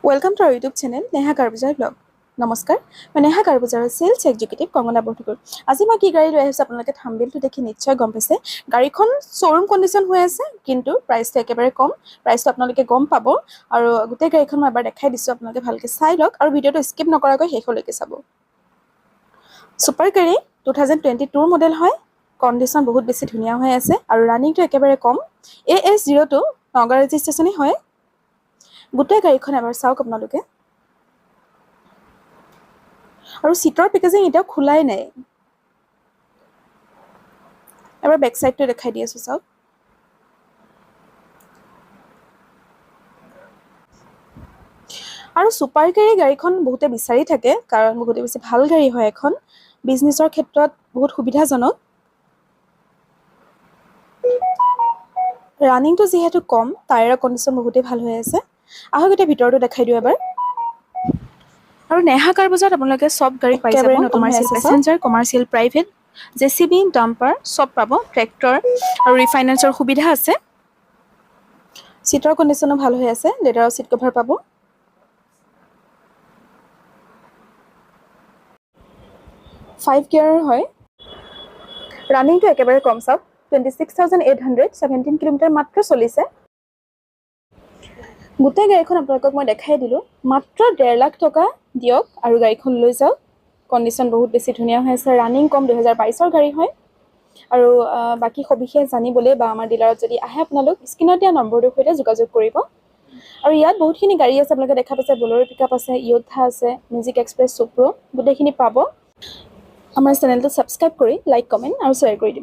Welcome to our YouTube channel, Neha Karbuzar Vlog. নমস্কাৰ মই Neha কাৰবুজাৰৰ cells executive Kangana Borthakur আজি মই কি গাড়ী লৈ আহিছো আপোনালোকে থাম্বনেইলটো দেখি নিশ্চয় গম পাইছে গাড়ীখন শোৰুম কন্ডিশন হৈ আছে কিন্তু প্ৰাইসটো একেবাৰে কম প্ৰাইসটো আপোনালোকে গম পাব আৰু গোটেই গাড়ীখন মই এবাৰ দেখাই দিছো আপোনালোকে ভালকে চাই লওক আৰু ভিডিওটো স্কিপ নকৰাকৈ শেষলৈকে চাব সুপাৰ গাড়ী 2022 মডেল হয় কন্ডিশন বহুত বেছি ধুনীয়া হৈ আছে আৰু ৰানিংটো একেবাৰে কম AS02 নগৰ ৰেজিষ্ট্ৰেচনই হয় গোটেই গাড়ীখন এবাৰ চাওক আপোনালোকে আৰু সিটৰ পেকেজিং এটাও খোলাই নাই এবাৰ ব্যাক সাইডটো দেখাই দি আছো চাওক আৰু সুপাৰ গাড়ীখন বহুতে বিচাৰি থাকে কাৰণ বহুতে বেছি ভাল গাড়ী হয় এখন বিজনেছৰ ক্ষেত্ৰত বহুত সুবিধাজনক ৰানিংটো যেহেতু কম টায়াৰৰ কন্ডিশন বহুতে ভাল হৈ আছে আহক এটা ভিতৰটো দেখাই দিও এবাৰ আৰু নেহা কাৰবুজাৰত আপোনালোকে সব গাড়ী পাই যাব commercial passenger commercial private JCB dumper সব পাব ট্ৰেক্টৰ আৰু ৰিফাইনেন্সৰ সুবিধা আছে সিটৰ কন্ডিশনো ভাল হৈ আছে লেদাৰৰ সিট কভাৰ পাব 5 গিয়াৰৰ হয় ৰানিংটো একেবাৰে কম চাওক 26817 কিলোমিটাৰ মাত্ৰ চলিছে গোটেই গাড়ীখন আপোনালোকক মই দেখাই দিলো মাত্ৰ 1.5 লাখ টকা দিয়ক আৰু গাড়ীখন লৈ যাওক কন্ডিশন বহুত বেছি ধুনীয়া হৈ আছে ৰানিং কম 2022 ৰ গাড়ী হয় আৰু বাকি সবিশেষ জানিবলৈ বা আমাৰ ডিলাৰত যদি আহে আপোনালোক স্ক্ৰিনত দিয়া নম্বৰটোৰ সৈতে যোগাযোগ কৰিব আৰু ইয়াত বহুতখিনি গাড়ী আছে আপোনালোকে দেখা পাইছে বলেৰো পিকআপ আছে ইয়োথা আছে মিউজিক এক্সপ্ৰেছ সুপ্ৰো গোটেইখিনি পাব আমাৰ চেনেলটো সাবস্ক্ৰাইব কৰি লাইক কমেন্ট আৰু শ্বেয়াৰ কৰি দিব